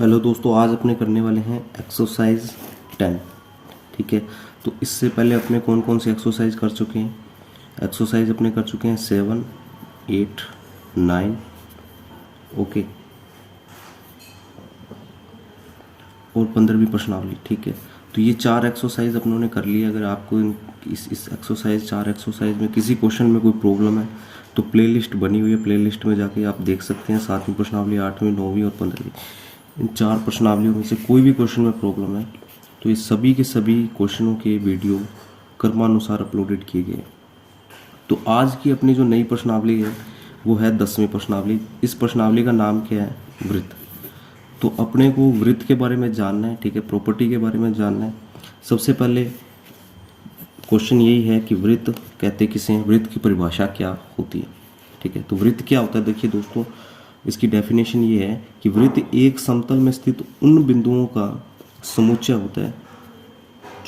Hello दोस्तों, आज अपने करने वाले हैं एक्सरसाइज 10। ठीक है, तो इससे पहले अपने कौन कौन सी एक्सरसाइज कर चुके हैं? एक्सरसाइज अपने कर चुके हैं 7, 8, 9, ओके, और 15वीं प्रश्नावली। ठीक है, तो ये 4 एक्सरसाइज अपनों ने कर लिया। अगर आपको इस एक्सरसाइज 4 एक्सरसाइज में किसी क्वेश्चन में कोई प्रॉब्लम है तो प्लेलिस्ट बनी हुई है, प्लेलिस्ट में जाके आप देख सकते हैं। 7वीं प्रश्नावली, 8वीं, 9वीं और 15वीं, इन 4 प्रश्नावलियों में से कोई भी क्वेश्चन में प्रॉब्लम है तो ये सभी के सभी क्वेश्चनों के वीडियो क्रमानुसार अपलोडेड किए गए। तो आज की अपनी जो नई प्रश्नावली है वो है 10वीं प्रश्नावली। इस प्रश्नावली का नाम क्या है? वृत्त। तो अपने को वृत्त के बारे में जानना है, ठीक है, प्रॉपर्टी के बारे में जानना है। सबसे पहले क्वेश्चन यही है कि वृत्त कहते किसे हैं, वृत्त की परिभाषा क्या होती है। ठीक है, तो वृत्त क्या होता है? देखिए दोस्तों, इसकी डेफिनेशन ये है कि वृत्त एक समतल में स्थित उन बिंदुओं का समुच्चय होता है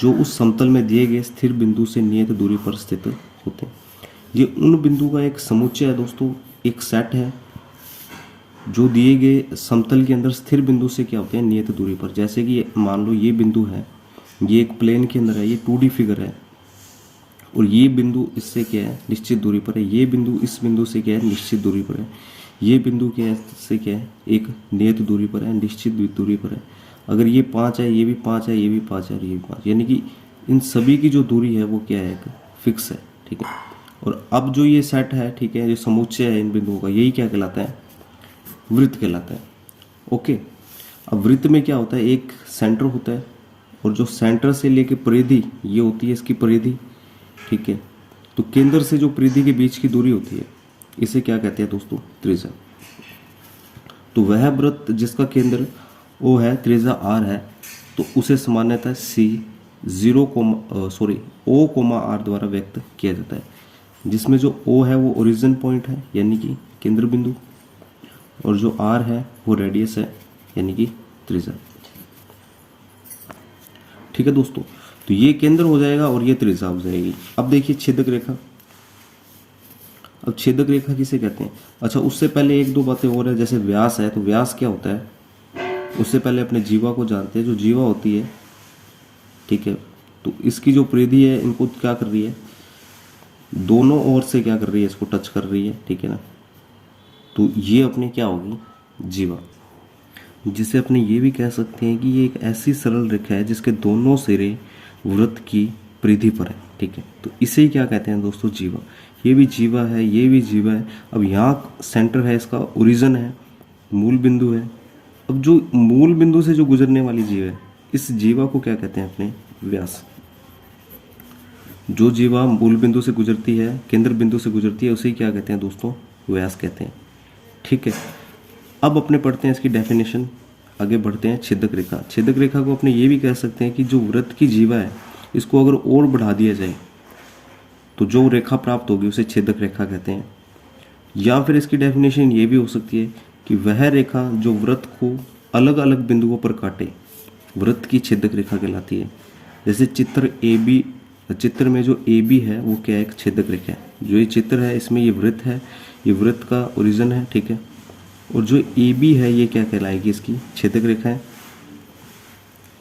जो उस समतल में दिए गए स्थिर बिंदु से नियत दूरी पर स्थित होते हैं। ये उन बिंदु का एक समुच्चय है दोस्तों, एक सेट है जो दिए गए समतल के अंदर स्थिर बिंदु से क्या होते हैं, नियत दूरी पर। जैसे कि मान लो ये बिंदु है, ये एक प्लेन के अंदर है, ये 2D फिगर है, और ये बिंदु इससे क्या है, निश्चित दूरी पर है। ये बिंदु इस बिंदु से क्या है, निश्चित दूरी पर है। ये बिंदु क्या है, इससे क्या है, एक नियत दूरी पर है, निश्चित दूरी पर है। अगर ये 5 है, ये भी 5 है, ये भी 5 है और ये भी 5, यानी कि इन सभी की जो दूरी है वो क्या है, एक फिक्स है। ठीक है, और अब जो ये सेट है, ठीक है, जो समुच्चय है इन बिंदुओं का, यही क्या कहलाता है, वृत्त कहलाता है। ओके, अब वृत्त में क्या होता है, एक सेंटर होता है और जो सेंटर से लेके परिधि, ये होती है इसकी परिधि। ठीक है, तो केंद्र से जो परिधि के बीच की दूरी होती है इसे क्या कहते हैं दोस्तों, त्रिज्या। तो वह वृत्त जिसका केंद्र O है, त्रिज्या R है, तो उसे सामान्यतः O, R द्वारा व्यक्त किया जाता है, जिसमें जो O है वो ओरिजिन पॉइंट है यानी कि केंद्र बिंदु, और जो R है वो रेडियस है यानी कि त्रिज्या। ठीक है दोस्तों, तो ये केंद्र हो जाएगा और ये त्रिज्या हो जाएगी। अब देखिए छेदक रेखा। अब छेदक रेखा किसे कहते हैं? अच्छा, उससे पहले एक दो बातें और है। जैसे व्यास है, तो व्यास क्या होता है, उससे पहले अपने जीवा को जानते हैं। जो जीवा होती है, ठीक है, तो इसकी जो परिधि है, इनको क्या कर रही है, दोनों ओर से क्या कर रही है, इसको टच कर रही है। ठीक है ना, तो ये अपने क्या होगी, जीवा, जिसे अपने ये भी कह सकते हैं कि ये एक ऐसी सरल रेखा है जिसके दोनों सिरे वृत्त की परिधि पर है। ठीक है, तो इसे ही क्या कहते हैं दोस्तों, जीवा। ये भी जीवा है, ये भी जीवा है। अब यहाँ सेंटर है, इसका ओरिजिन है, मूल बिंदु है। अब जो मूल बिंदु से जो गुजरने वाली जीवा है, इस जीवा को क्या कहते हैं अपने, व्यास। जो जीवा मूल बिंदु से गुजरती है, केंद्र बिंदु से गुजरती है, उसे क्या कहते हैं दोस्तों, व्यास कहते हैं। ठीक है, अब अपने पढ़ते हैं इसकी डेफिनेशन, आगे बढ़ते हैं। छेदक रेखा। छेदक रेखा को अपने ये भी कह सकते हैं कि जो वृत्त की जीवा है, इसको अगर और बढ़ा दिया जाए तो जो रेखा प्राप्त होगी उसे छेदक रेखा कहते हैं। या फिर इसकी डेफिनेशन ये भी हो सकती है कि वह रेखा जो वृत्त को अलग अलग बिंदुओं पर काटे, वृत्त की छेदक रेखा कहलाती है। जैसे चित्र में जो ए बी है वो क्या है, एक छेदक रेखा है। जो ये चित्र है इसमें ये वृत्त है, ये वृत्त का ओरिजिन है। ठीक है, और जो ए बी है ये क्या कहलाएगी, इसकी छेदक रेखा है।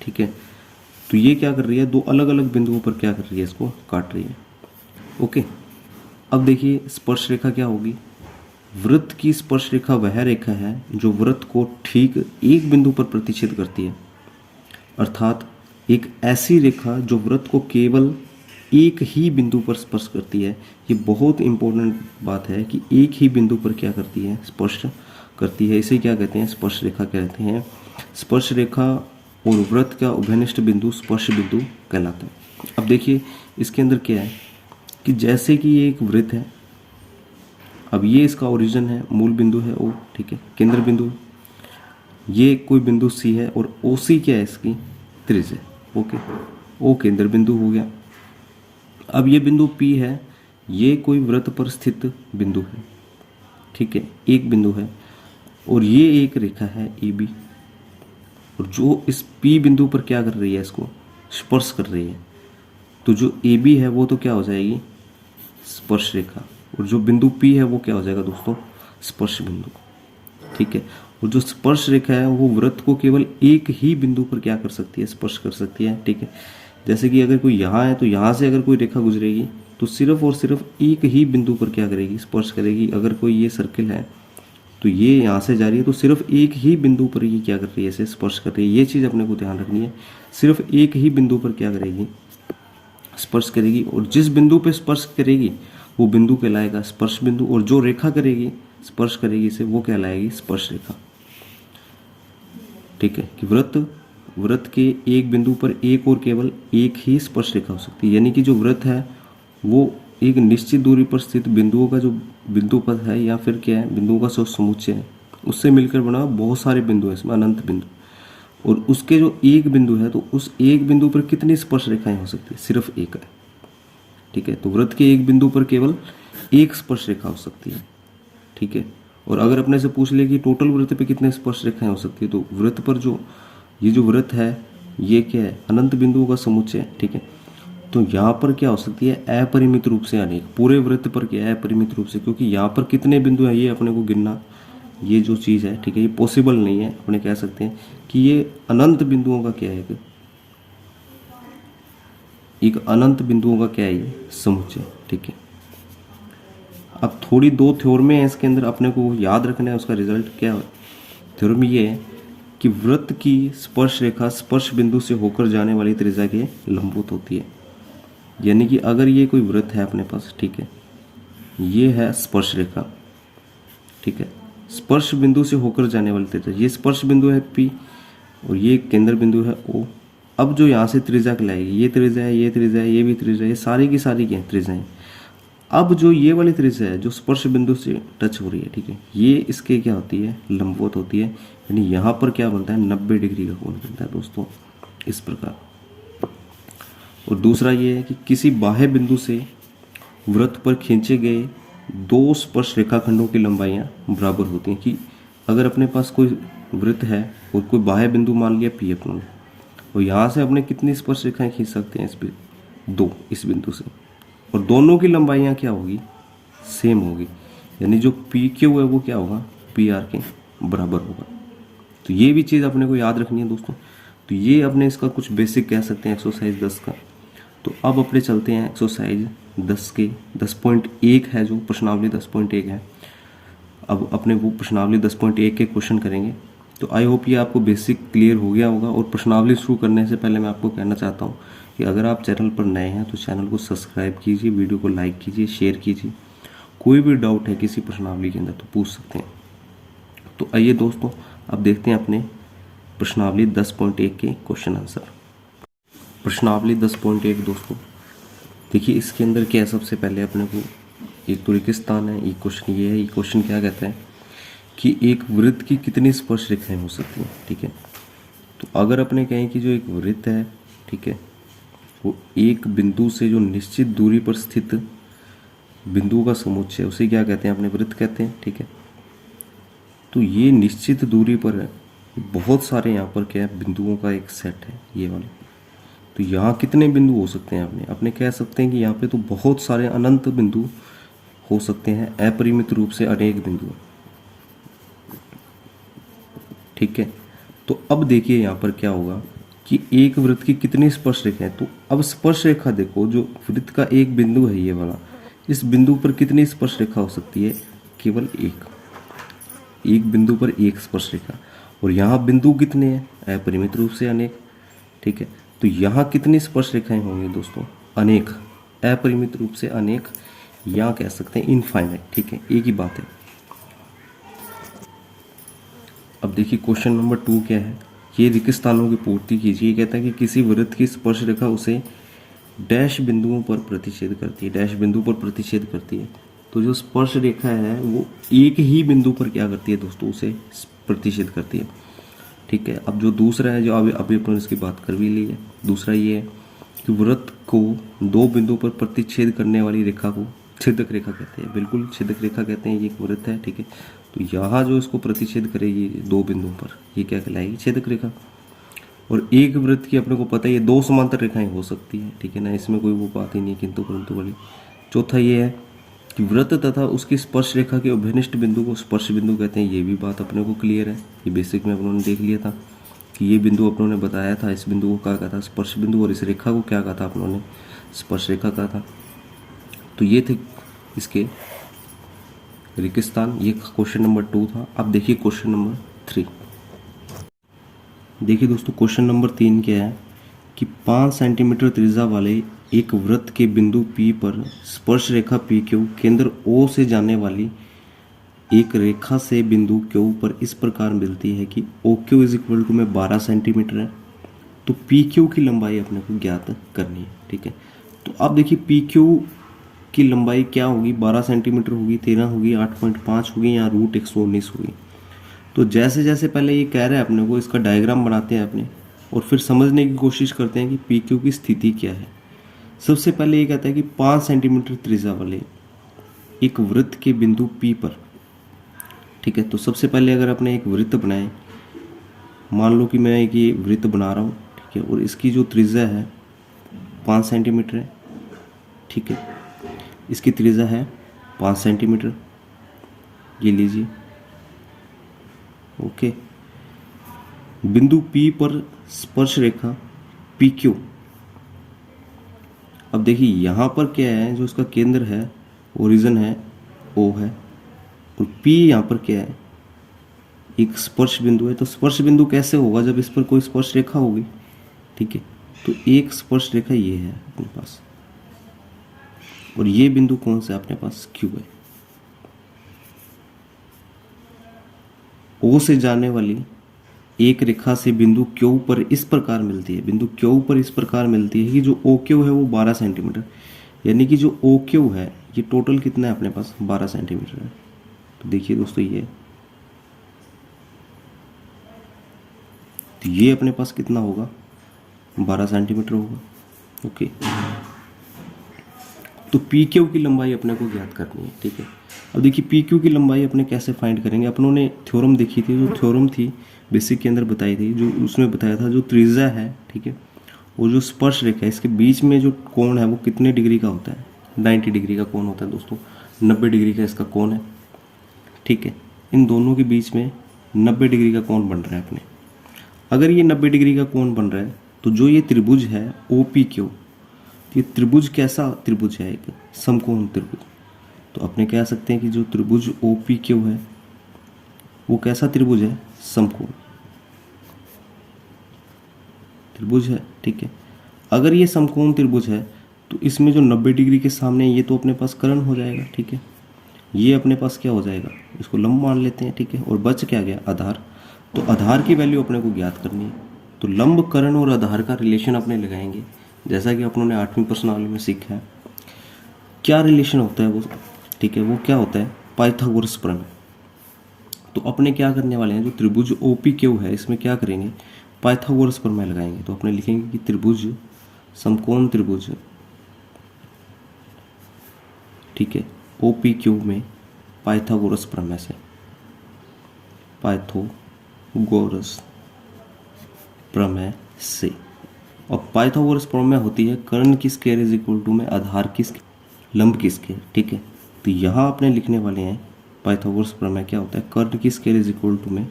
ठीक है, तो ये क्या कर रही है, दो अलग अलग बिंदुओं पर क्या कर रही है, इसको काट रही है। ओके, अब देखिए स्पर्श रेखा क्या होगी। वृत्त की स्पर्श रेखा वह रेखा है जो वृत्त को ठीक एक बिंदु पर प्रतिच्छेद करती है, अर्थात एक ऐसी रेखा जो वृत्त को केवल एक ही बिंदु पर स्पर्श करती है। ये बहुत इंपॉर्टेंट बात है कि एक ही बिंदु पर क्या करती है, स्पर्श करती है। इसे क्या कहते हैं, स्पर्श रेखा कहते हैं। स्पर्श रेखा और वृत्त का उभयनिष्ठ बिंदु स्पर्श बिंदु कहलाता है। अब देखिए इसके अंदर क्या है कि जैसे कि ये एक वृत्त है, अब ये इसका ओरिजिन है, मूल बिंदु है O, ठीक है, केंद्र बिंदु, ये कोई बिंदु C है और OC क्या है, इसकी त्रिज्या। ओके, O केंद्र बिंदु हो गया। अब ये बिंदु P है, ये कोई वृत्त पर स्थित बिंदु है। ठीक है, एक बिंदु है, और ये एक रेखा है AB, और जो इस P बिंदु पर क्या कर रही है, इसको स्पर्श कर रही है। तो जो AB है वो तो क्या हो जाएगी, स्पर्श रेखा, और जो बिंदु P है वो क्या हो जाएगा दोस्तों, स्पर्श बिंदु। ठीक है, और जो स्पर्श रेखा है वो वृत्त को केवल एक ही बिंदु पर क्या कर सकती है, स्पर्श कर सकती है। ठीक है, जैसे कि अगर कोई यहाँ है तो यहाँ से अगर कोई रेखा गुजरेगी तो सिर्फ और सिर्फ एक ही बिंदु पर क्या करेगी, स्पर्श करेगी। अगर कोई ये सर्किल है तो ये यहाँ से जा रही है तो सिर्फ एक ही बिंदु पर ये क्या कर रही है, इसे स्पर्श कर रही है। ये चीज़ अपने को ध्यान रखनी है, सिर्फ एक ही बिंदु पर क्या करेगी, स्पर्श करेगी। और जिस बिंदु पर स्पर्श करेगी वो बिंदु कहलाएगा स्पर्श बिंदु, और जो रेखा करेगी, स्पर्श करेगी इसे, वो कहलाएगी स्पर्श रेखा। ठीक है, कि वृत्त के एक बिंदु पर एक और केवल एक ही स्पर्श रेखा हो सकती है। यानी कि जो वृत्त है वो एक निश्चित दूरी पर स्थित बिंदुओं का जो बिंदु पथ है या फिर क्या है, बिंदुओं का जो समुच्चय है उससे मिलकर बना बहुत सारे बिंदु है, इसमें अनंत बिंदु। और उसके जो एक बिंदु है तो उस एक बिंदु पर कितनी स्पर्श रेखाएं हो सकती है, सिर्फ एक है। ठीक है, तो वृत्त के एक बिंदु पर केवल एक स्पर्श रेखा हो सकती है। ठीक है, और अगर अपने से पूछ ले कि टोटल वृत्त पे कितने स्पर्श रेखाएं हो सकती है, तो वृत्त पर जो ये जो वृत्त है ये क्या है, अनंत बिंदुओं का समुच्चय है। ठीक है, तो यहाँ पर क्या हो सकती है, अपरिमित रूप से अनेक। पूरे वृत्त पर क्या है, अपरिमित रूप से, क्योंकि यहाँ पर कितने बिंदु हैं ये अपने को गिनना, ये जो चीज़ है, ठीक है, ये पॉसिबल नहीं है। अपने कह सकते हैं कि ये अनंत बिंदुओं का क्या है, एक अनंत बिंदुओं का क्या है, ये समुच्चय। ठीक है, अब थोड़ी दो थ्योरमें हैं इसके अंदर, अपने को याद रखना है उसका रिजल्ट क्या है। थ्योरम ये है कि वृत्त की स्पर्श रेखा स्पर्श बिंदु से होकर जाने वाली त्रिज्या के लंबवत होती है। यानी कि अगर ये कोई वृत्त है अपने पास, ठीक है, ये है स्पर्श रेखा। ठीक है, स्पर्श बिंदु से होकर जाने वाली त्रिज्या, ये स्पर्श बिंदु है P और ये केंद्र बिंदु है O। अब जो यहाँ से त्रिज्या कहलाएगी, ये त्रिज्या है, ये त्रिज्या है, ये भी त्रिज्या है, ये सारी की सारी क्या त्रिज्या है। अब जो ये वाली त्रिज्या है जो स्पर्श बिंदु से टच हो रही है, ठीक है, ये इसके क्या होती है, लंबवत होती है। यानी यहाँ पर क्या बनता है, 90 डिग्री का कोण बनता है दोस्तों, इस प्रकार। और दूसरा ये है कि किसी बाह्य बिंदु से वृत्त पर खींचे गए दो स्पर्श रेखाखंडों की लंबाइयाँ बराबर होती हैं। कि अगर अपने पास कोई वृत्त है और कोई बाह्य बिंदु मान लिया P अपने, और यहाँ से अपने कितनी स्पर्श रेखाएं खींच सकते हैं, दो, इस बिंदु से, और दोनों की लंबाइयाँ क्या होगी, सेम होगी। यानी जो PQ है वो क्या होगा, PR के बराबर होगा। तो ये भी चीज़ अपने को याद रखनी है दोस्तों। तो ये अपने इसका कुछ बेसिक कह सकते हैं एक्सरसाइज 10 का। तो अब अपने चलते हैं एक्सरसाइज 10 के 10.1 है, जो प्रश्नावली 10.1 है। अब अपने वो प्रश्नावली 10.1 के क्वेश्चन करेंगे। तो आई होप ये आपको बेसिक क्लियर हो गया होगा। और प्रश्नावली शुरू करने से पहले मैं आपको कहना चाहता हूँ कि अगर आप चैनल पर नए हैं तो चैनल को सब्सक्राइब कीजिए, वीडियो को लाइक कीजिए, शेयर कीजिए। कोई भी डाउट है किसी प्रश्नावली के अंदर तो पूछ सकते हैं। तो आइए दोस्तों, अब देखते हैं अपने प्रश्नावली 10.1 के क्वेश्चन आंसर। प्रश्नावली 10.1 दोस्तों, देखिए इसके अंदर क्या है, सबसे पहले अपने को एक तो रेगिस्तान है, एक क्वेश्चन ये है। ये क्वेश्चन क्या कहता है कि एक वृत्त की कितनी स्पर्श रेखाएं हो सकती हैं। ठीक है, तो अगर अपने कहें कि जो एक वृत्त है, ठीक है, वो एक बिंदु से जो निश्चित दूरी पर स्थित बिंदुओं का समुच्चय, उसे क्या कहते हैं, अपने वृत्त कहते हैं। ठीक है, तो ये निश्चित दूरी पर है, बहुत सारे यहाँ पर क्या है, बिंदुओं का एक सेट है ये वाले। तो यहाँ कितने बिंदु हो सकते हैं, अपने कह सकते हैं कि यहाँ पे तो बहुत सारे अनंत बिंदु हो सकते हैं, अपरिमित रूप से अनेक बिंदु। ठीक है, तो अब देखिए यहाँ पर क्या होगा कि एक वृत्त की कितनी स्पर्श रेखा है। तो अब स्पर्श रेखा देखो, जो वृत्त का एक बिंदु है ये वाला, इस बिंदु पर कितनी स्पर्श रेखा हो सकती है, केवल एक बिंदु पर एक स्पर्श रेखा। और यहाँ बिंदु कितने हैं, अपरिमित रूप से अनेक। ठीक है, तो यहाँ कितनी स्पर्श रेखाएं होंगी दोस्तों, अनेक, अपरिमित रूप से अनेक, या कह सकते हैं इनफाइनाइट। ठीक है, एक ही बात है। अब देखिए क्वेश्चन नंबर 2 क्या है, ये रिक्त स्थानों की पूर्ति कीजिए। ये कहता है कि किसी वृत्त की स्पर्श रेखा उसे डैश बिंदुओं पर प्रतिच्छेद करती है, डैश बिंदु पर प्रतिच्छेद करती है। तो जो स्पर्श रेखा है वो एक ही बिंदु पर क्या करती है दोस्तों, उसे प्रतिच्छेद करती है। ठीक है, अब जो दूसरा है, जो अभी अपन इसकी बात कर भी ली है, दूसरा ये है कि वृत्त को दो बिंदु पर प्रतिच्छेद करने वाली रेखा को छेदक रेखा कहते हैं। बिल्कुल छेदक रेखा कहते हैं, ये एक वृत्त है। ठीक है, तो यहाँ जो इसको प्रतिच्छेद करेगी दो बिंदुओं पर, ये क्या कहलाएगी, छेदक रेखा। और एक वृत्त की अपने को पता है ये दो समांतर रेखाएं हो सकती है। ठीक है ना, इसमें कोई वो बात ही नहीं, किंतु परंतु वाली। चौथा ये है कि वृत्त तथा उसकी स्पर्श रेखा के उभयनिष्ठ बिंदु को स्पर्श बिंदु कहते हैं। ये भी बात अपने को क्लियर है, ये बेसिक में अपनों ने देख लिया था कि ये बिंदु अपनों ने बताया था, इस बिंदु को क्या कहा था, स्पर्श बिंदु, और इस रेखा को क्या कहा था अपनों ने, स्पर्श रेखा कहा था। तो ये थे इसके रेगिस्तान। ये क्वेश्चन नंबर 2 था। अब देखिए क्वेश्चन नंबर 3। देखिए दोस्तों क्वेश्चन नंबर 3 क्या है कि 5 सेंटीमीटर त्रिज्या वाले एक वृत्त के बिंदु P पर स्पर्श रेखा PQ केंद्र O से जाने वाली एक रेखा से बिंदु Q पर इस प्रकार मिलती है कि OQ इज इक्वल टू में 12 सेंटीमीटर है। तो PQ की लंबाई अपने को ज्ञात करनी है, ठीक है। तो अब देखिए PQ की लंबाई क्या होगी, 12 सेंटीमीटर होगी, 13 होगी, 8.5 होगी या रूट 119 होगी। तो जैसे जैसे पहले ये कह रहा है अपने को, इसका डायग्राम बनाते हैं अपने और फिर समझने की कोशिश करते हैं कि PQ की स्थिति क्या है। सबसे पहले ये कहता है कि 5 सेंटीमीटर त्रिज्या वाले एक वृत्त के बिंदु P पर, ठीक है। तो सबसे पहले अगर अपने एक वृत्त बनाए, मान लो कि मैं एक ये वृत्त बना रहा हूँ, ठीक है, और इसकी जो त्रिज्या है 5 सेंटीमीटर है, ठीक है। इसकी त्रिज्या है 5 सेंटीमीटर, ये लीजिए, ओके। बिंदु P पर स्पर्श रेखा PQ, अब देखिए यहाँ पर क्या है, जो उसका केंद्र है, ओरिजिन है, O है, और P यहाँ पर क्या है, एक स्पर्श बिंदु है। तो स्पर्श बिंदु कैसे होगा, जब इस पर कोई स्पर्श रेखा होगी, ठीक है। तो एक स्पर्श रेखा ये है अपने पास, और ये बिंदु कौन सा है अपने पास, Q है। O से जाने वाली एक रेखा से बिंदु Q पर इस प्रकार मिलती है, बिंदु Q पर इस प्रकार मिलती है कि जो OQ है वो 12 सेंटीमीटर, यानी कि जो OQ है ये टोटल कितना है अपने पास, 12 सेंटीमीटर है। तो देखिए दोस्तों ये अपने पास कितना होगा, 12 सेंटीमीटर होगा, ओके। तो PQ की लंबाई अपने को ज्ञात करनी है, ठीक है। अब देखिए PQ की लंबाई अपने कैसे फाइंड करेंगे, अपनों ने थ्योरम देखी थी, जो थ्योरम थी बेसिक के अंदर बताई थी, जो उसमें बताया था जो त्रिज्या है, ठीक है, वो जो स्पर्श रेखा है इसके बीच में जो कोण है वो कितने डिग्री का होता है, 90 डिग्री का कोण होता है दोस्तों, 90 डिग्री का इसका कोण है, ठीक है। इन दोनों के बीच में 90 डिग्री का कोण बन रहा है अपने। अगर ये 90 डिग्री का कोण बन रहा है तो जो ये त्रिभुज है OPQ, ये त्रिभुज कैसा त्रिभुज है, एक समकोण त्रिभुज। तो अपने कह सकते हैं कि जो त्रिभुज OPQ है वो कैसा त्रिभुज है, समकोण त्रिभुज है, ठीक है। अगर ये समकोण त्रिभुज है तो इसमें जो 90 डिग्री के सामने ये तो अपने पास कर्ण हो जाएगा, ठीक है। ये अपने पास क्या हो जाएगा, इसको लंब मान लेते हैं, ठीक है। और बच क्या गया, आधार। तो आधार की वैल्यू अपने को ज्ञात करनी है। तो लंब, कर्ण और आधार का रिलेशन अपने लगाएंगे, जैसा कि अपनों ने 8वीं प्रश्नावली में सीखा है। क्या रिलेशन होता है वो, ठीक है, वो क्या होता है, पाइथागोरस प्रमेय। तो अपने क्या करने वाले हैं, जो त्रिभुज OPQ है इसमें क्या करेंगे, पाइथागोरस प्रमेय लगाएंगे। तो अपने लिखेंगे कि त्रिभुज, समकोण त्रिभुज, ठीक है, OPQ में पाइथागोरस प्रमेय से, पाइथागोरस प्रमेय से। और पाइथागोरस प्रमेय होती है कर्ण की स्क्वायर इज इक्वल टू में आधार की लंब की स्क्वायर, ठीक है। तो यहाँ आपने लिखने वाले हैं पाइथागोरस प्रमेय क्या होता है, कर्ण की स्क्वायर इज इक्वल टू में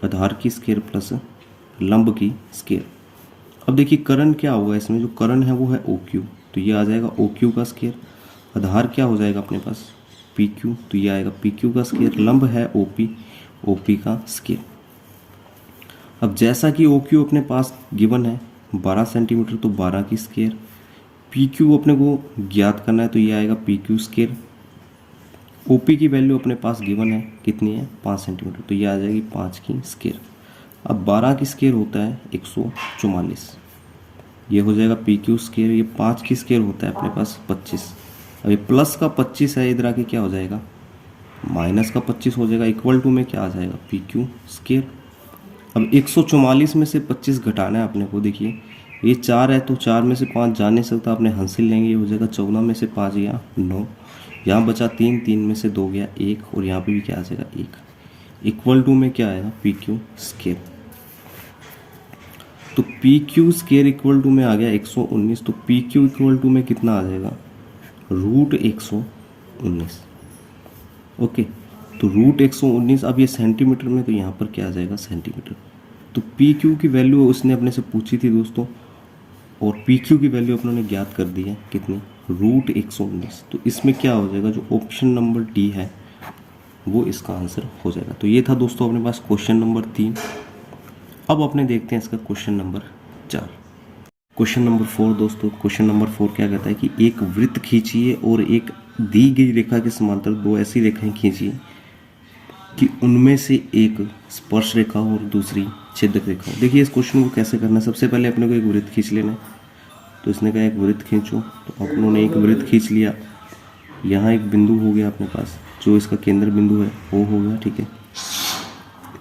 आधार की स्क्वायर प्लस लंब की स्क्वायर। अब देखिए कर्ण क्या होगा, इसमें जो कर्ण है वो है OQ, तो ये आ जाएगा OQ का स्क्वायर। आधार क्या हो जाएगा अपने पास, PQ, तो ये आएगा PQ का स्क्वायर। लंब है OP का स्क्वायर। अब जैसा कि OQ अपने पास गिवन है 12 सेंटीमीटर, तो 12 की स्क्वायर। PQ अपने को ज्ञात करना है, तो ये आएगा PQ स्क्वायर। OP की वैल्यू अपने पास गिवन है, कितनी है, 5 सेंटीमीटर, तो ये आ जाएगी 5 की स्क्वायर। अब 12 की स्क्वायर होता है 144, ये हो जाएगा PQ स्क्वायर। ये 5 की स्क्वायर होता है अपने पास 25। अब ये प्लस का 25 है, इधर आके क्या हो जाएगा, माइनस का 25 हो जाएगा, इक्वल टू में क्या आ जाएगा, PQ स्क्वायर। अब 144 में से 25 घटाना है अपने को। देखिए ये 4 है तो 4 में से 5 जा नहीं सकता, अपने हासिल लेंगे, ये हो जाएगा 14 में से 5 गया 9, यहाँ बचा 3, 3 में से 2 गया 1, और यहाँ पे भी क्या आ जाएगा 1, इक्वल टू में क्या आएगा, PQ स्क्वायर। तो PQ स्क्वायर इक्वल टू में आ गया 119, तो PQ इक्वल टू में कितना आ जाएगा, रूट 119। ओके, तो रूट 119, अब ये सेंटीमीटर में, तो यहाँ पर क्या आ जाएगा सेंटीमीटर। तो पी क्यू की वैल्यू उसने अपने से पूछी थी दोस्तों, और पी क्यू की वैल्यू अपनों ने ज्ञात कर दी है कितनी, रूट 119। तो इसमें क्या हो जाएगा, जो ऑप्शन नंबर डी है वो इसका आंसर हो जाएगा। तो ये था दोस्तों अपने पास क्वेश्चन नंबर 3। अब अपने देखते हैं इसका क्वेश्चन नंबर 4। क्वेश्चन नंबर 4 दोस्तों, क्वेश्चन नंबर 4 क्या कहता है कि एक वृत्त खींचिए और एक दी गई रेखा के समांतर दो ऐसी रेखाएं खींचिए कि उनमें से एक स्पर्श रेखा और दूसरी छेदक रेखा हो। देखिए इस क्वेश्चन को कैसे करना है। सबसे पहले अपने को एक वृत्त खींच लेना है। तो इसने कहा एक वृत्त खींचो, तो अपनों ने एक वृत्त खींच लिया। यहाँ एक बिंदु हो गया अपने पास, जो इसका केंद्र बिंदु है वो हो गया, ठीक है।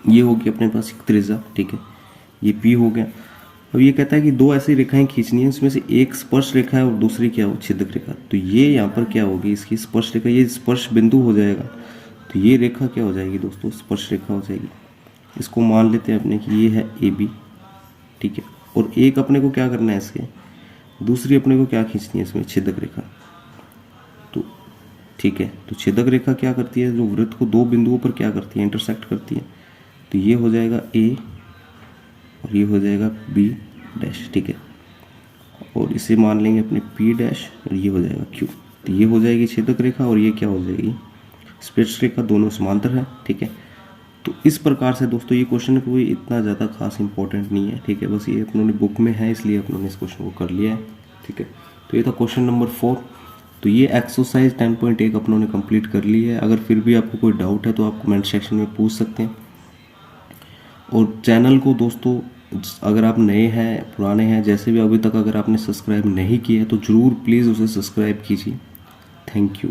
ये हो गया अपने पास एक त्रिज्या, ठीक है, ये पी हो गया। अब ये कहता है कि दो ऐसी रेखाएं खींचनी है, इसमें से एक स्पर्श रेखा है और दूसरी क्या हो, छेदक रेखा। तो ये यहाँ पर क्या होगी, इसकी स्पर्श रेखा, ये स्पर्श बिंदु हो जाएगा। तो ये रेखा क्या हो जाएगी दोस्तों, स्पर्श रेखा हो जाएगी। इसको मान लेते हैं अपने कि ये है ए बी, ठीक है। और एक अपने को क्या करना है इसके, दूसरी अपने को क्या खींचनी है इसमें, छेदक रेखा। तो ठीक है, तो छेदक रेखा क्या करती है, जो वृत्त को दो बिंदुओं पर क्या करती है, इंटरसेक्ट करती है। तो ये हो जाएगा ए और ये हो जाएगा बी डैश, ठीक है। और इसे मान लेंगे अपने पी डैश और ये हो जाएगा क्यू। तो ये हो जाएगी छेदक रेखा और ये क्या हो जाएगी, स्पर्श रेखा। दोनों समांतर है, ठीक है। तो इस प्रकार से दोस्तों ये क्वेश्चन कोई इतना ज़्यादा खास इंपॉर्टेंट नहीं है, ठीक है। बस ये अपनों ने बुक में है इसलिए अपनों ने इस क्वेश्चन को कर लिया है, ठीक है। तो ये था क्वेश्चन नंबर 4। तो ये एक्सरसाइज 10.1 अपनों ने कंप्लीट कर ली है। अगर फिर भी आपको कोई डाउट है तो आप कमेंट सेक्शन में पूछ सकते हैं। और चैनल को दोस्तों अगर आप नए हैं पुराने हैं, जैसे भी अभी तक अगर आपने सब्सक्राइब नहीं किया है तो ज़रूर प्लीज़ उसे सब्सक्राइब कीजिए। Thank you.